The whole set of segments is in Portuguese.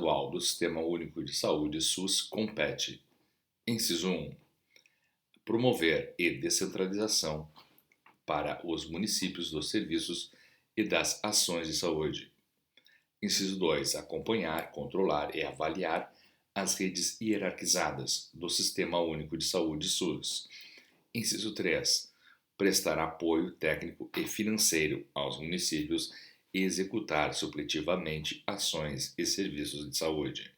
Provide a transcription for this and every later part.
estadual do Sistema Único de Saúde SUS compete: inciso 1, promover e descentralização para os municípios dos serviços e das ações de saúde. Inciso 2, acompanhar, controlar e avaliar as redes hierarquizadas do Sistema Único de Saúde SUS. Inciso 3, prestar apoio técnico e financeiro aos municípios e executar supletivamente ações e serviços de saúde.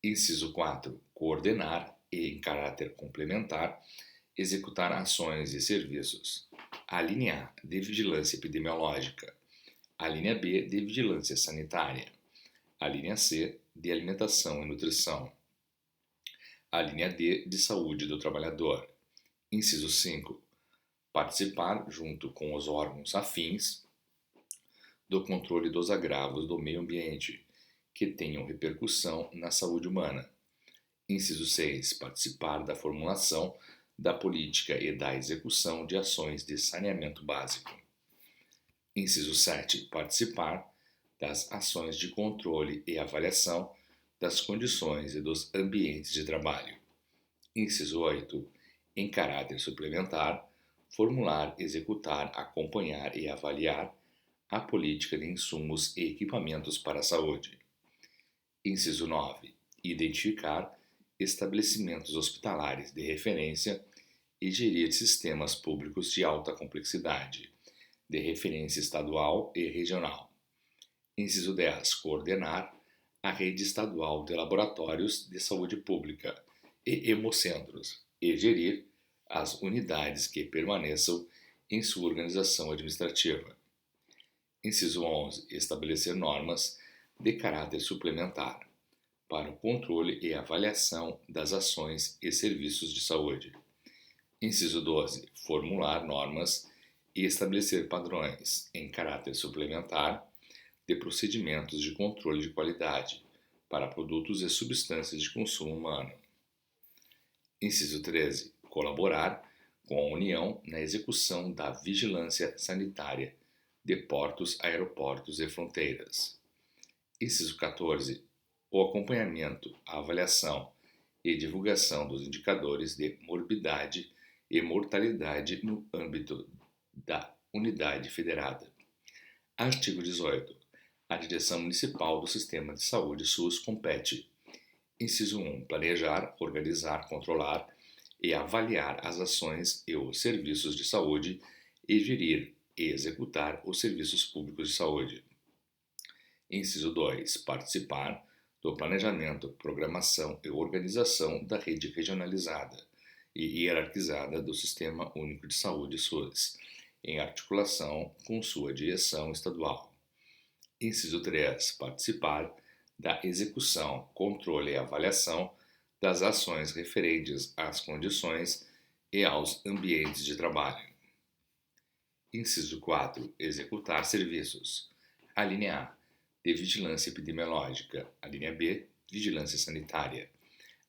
Inciso 4, coordenar e, em caráter complementar, executar ações e serviços. A linha A, de vigilância epidemiológica. A linha B, de vigilância sanitária. A linha C, de alimentação e nutrição. A linha D, de saúde do trabalhador. Inciso 5, participar, junto com os órgãos afins, do controle dos agravos do meio ambiente que tenham repercussão na saúde humana. Inciso 6, participar da formulação da política e da execução de ações de saneamento básico. Inciso 7, participar das ações de controle e avaliação das condições e dos ambientes de trabalho. Inciso 8, em caráter suplementar, formular, executar, acompanhar e avaliar a política de insumos e equipamentos para a saúde. Inciso 9, identificar estabelecimentos hospitalares de referência e gerir sistemas públicos de alta complexidade, de referência estadual e regional. Inciso 10, coordenar a rede estadual de laboratórios de saúde pública e hemocentros e gerir as unidades que permaneçam em sua organização administrativa. Inciso 11, estabelecer normas de caráter suplementar para o controle e avaliação das ações e serviços de saúde. Inciso 12, formular normas e estabelecer padrões em caráter suplementar de procedimentos de controle de qualidade para produtos e substâncias de consumo humano. Inciso 13, colaborar com a União na execução da vigilância sanitária de portos, aeroportos e fronteiras. Inciso 14, o acompanhamento, a avaliação e divulgação dos indicadores de morbidade e mortalidade no âmbito da Unidade Federada. Artigo 18. A Direção Municipal do Sistema de Saúde SUS compete: inciso 1, planejar, organizar, controlar e avaliar as ações e os serviços de saúde e gerir e executar os serviços públicos de saúde. Inciso 2, participar do planejamento, programação e organização da rede regionalizada e hierarquizada do Sistema Único de Saúde SUS, em articulação com sua direção estadual. Inciso 3, participar da execução, controle e avaliação das ações referentes às condições e aos ambientes de trabalho. Inciso 4, executar serviços. A linha A, de vigilância epidemiológica. A linha B, vigilância sanitária.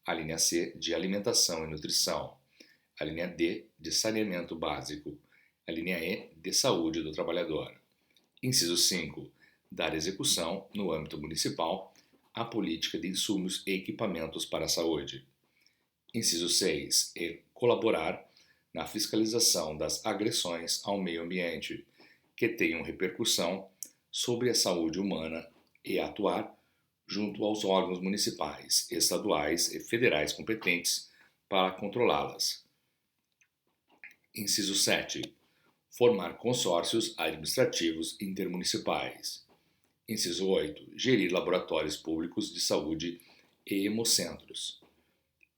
A linha C, de alimentação e nutrição. A linha D, de saneamento básico. A linha E, de saúde do trabalhador. Inciso 5, dar execução, no âmbito municipal, à política de insumos e equipamentos para a saúde. Inciso 6, colaborar na fiscalização das agressões ao meio ambiente que tenham repercussão sobre a saúde humana e atuar junto aos órgãos municipais, estaduais e federais competentes para controlá-las. Inciso 7, formar consórcios administrativos intermunicipais. Inciso 8, gerir laboratórios públicos de saúde e hemocentros.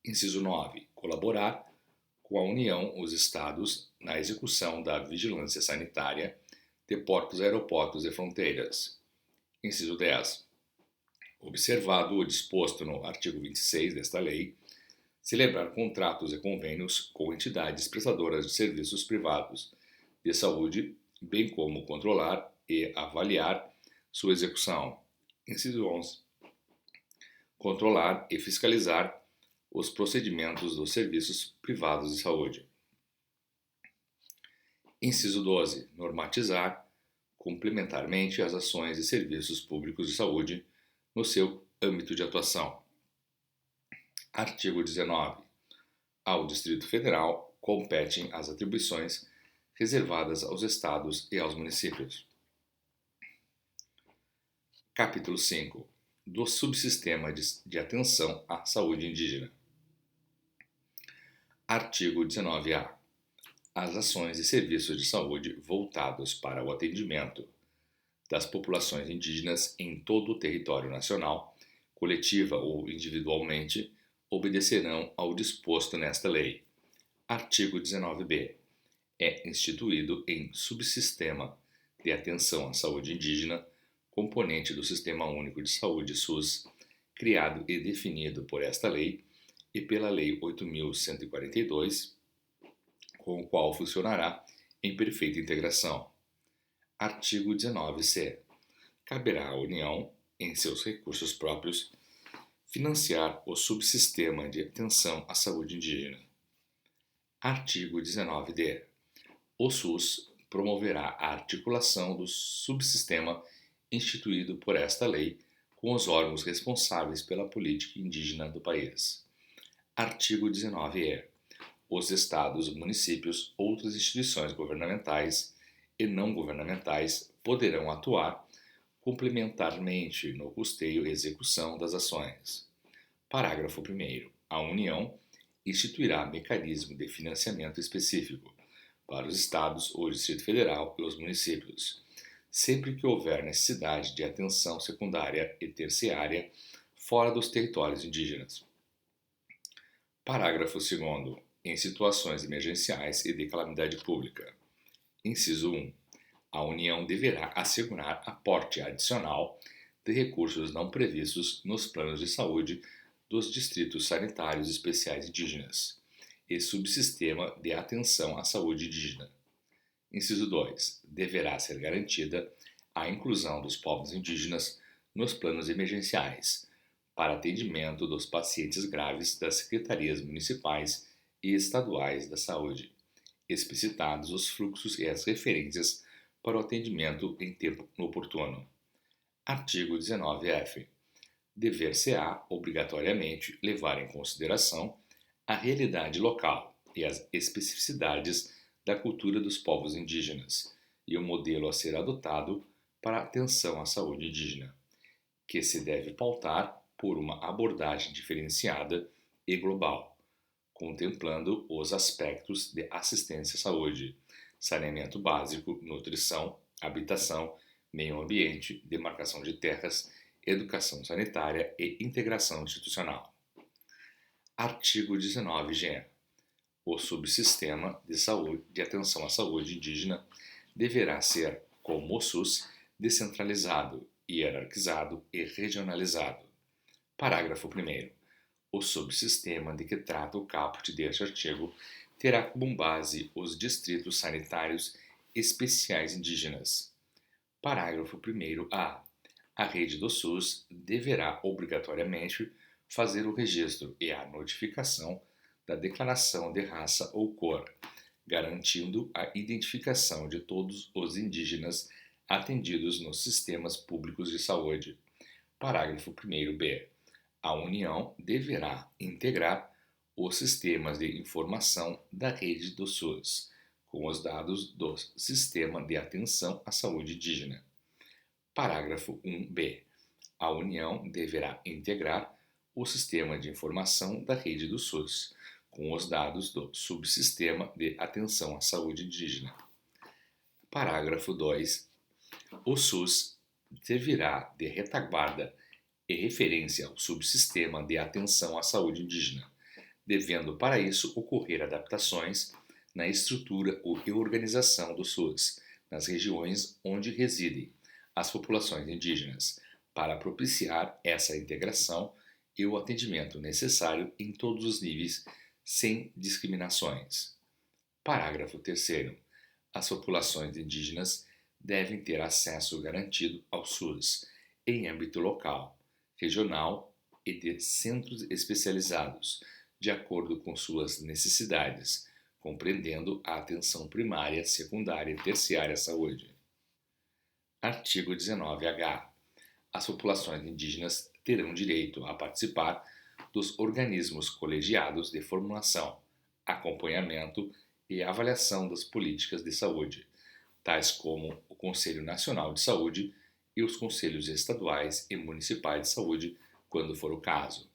Inciso 9, colaborar com a União, os Estados, na execução da vigilância sanitária de portos, aeroportos e fronteiras. Inciso 10. Observado o disposto no artigo 26 desta lei, celebrar contratos e convênios com entidades prestadoras de serviços privados de saúde, bem como controlar e avaliar sua execução. Inciso 11. Controlar e fiscalizar os procedimentos dos serviços privados de saúde. Inciso 12. Normatizar complementarmente as ações e serviços públicos de saúde no seu Âmbito de atuação. Artigo 19. Ao Distrito Federal competem as atribuições reservadas aos estados e aos municípios. Capítulo 5. Do subsistema de atenção à saúde indígena. Artigo 19-A. As ações e serviços de saúde voltados para o atendimento das populações indígenas em todo o território nacional, coletiva ou individualmente, obedecerão ao disposto nesta lei. Artigo 19-B. É instituído em subsistema de atenção à saúde indígena, componente do Sistema Único de Saúde SUS, criado e definido por esta lei e pela Lei 8.142, com o qual funcionará em perfeita integração. Artigo 19-C. Caberá à União, em seus recursos próprios, financiar o subsistema de atenção à saúde indígena. Artigo 19-D. O SUS promoverá a articulação do subsistema instituído por esta lei com os órgãos responsáveis pela política indígena do país. Artigo 19-E. Os estados, municípios, outras instituições governamentais e não governamentais poderão atuar complementarmente no custeio e execução das ações. Parágrafo 1º. A União instituirá mecanismo de financiamento específico para os estados, o Distrito Federal e os municípios, sempre que houver necessidade de atenção secundária e terciária fora dos territórios indígenas. Parágrafo 2º. Em situações emergenciais e de calamidade pública. Inciso 1. A União deverá assegurar aporte adicional de recursos não previstos nos planos de saúde dos distritos sanitários especiais indígenas e subsistema de atenção à saúde indígena. Inciso 2. Deverá ser garantida a inclusão dos povos indígenas nos planos emergenciais para atendimento dos pacientes graves das secretarias municipais e estaduais da saúde, explicitados os fluxos e as referências para o atendimento em tempo oportuno. Artigo 19-F. Dever-se-á obrigatoriamente levar em consideração a realidade local e as especificidades da cultura dos povos indígenas e o modelo a ser adotado para a atenção à saúde indígena, que se deve pautar por uma abordagem diferenciada e global, contemplando os aspectos de assistência à saúde, saneamento básico, nutrição, habitação, meio ambiente, demarcação de terras, educação sanitária e integração institucional. Artigo 19-G. O subsistema de saúde de atenção à saúde indígena deverá ser, como o SUS, descentralizado, hierarquizado e regionalizado. Parágrafo 1º. O subsistema de que trata o caput deste artigo terá como base os distritos sanitários especiais indígenas. Parágrafo 1º-A. A rede do SUS deverá obrigatoriamente fazer o registro e a notificação da declaração de raça ou cor, garantindo a identificação de todos os indígenas atendidos nos sistemas públicos de saúde. Parágrafo 1º-B. A União deverá integrar os sistemas de informação da rede do SUS com os dados do Sistema de Atenção à Saúde Indígena. Parágrafo 1b. A União deverá integrar o sistema de informação da rede do SUS com os dados do Subsistema de Atenção à Saúde Indígena. Parágrafo 2. O SUS servirá de retaguarda e referência ao subsistema de atenção à saúde indígena, devendo para isso ocorrer adaptações na estrutura e organização do SUS nas regiões onde residem as populações indígenas, para propiciar essa integração e o atendimento necessário em todos os níveis, sem discriminações. Parágrafo 3º. As populações indígenas devem ter acesso garantido ao SUS em âmbito local, regional e de centros especializados, de acordo com suas necessidades, compreendendo a atenção primária, secundária e terciária à saúde. Artigo 19-H. As populações indígenas terão direito a participar dos organismos colegiados de formulação, acompanhamento e avaliação das políticas de saúde, tais como o Conselho Nacional de Saúde e os Conselhos Estaduais e Municipais de Saúde, quando for o caso.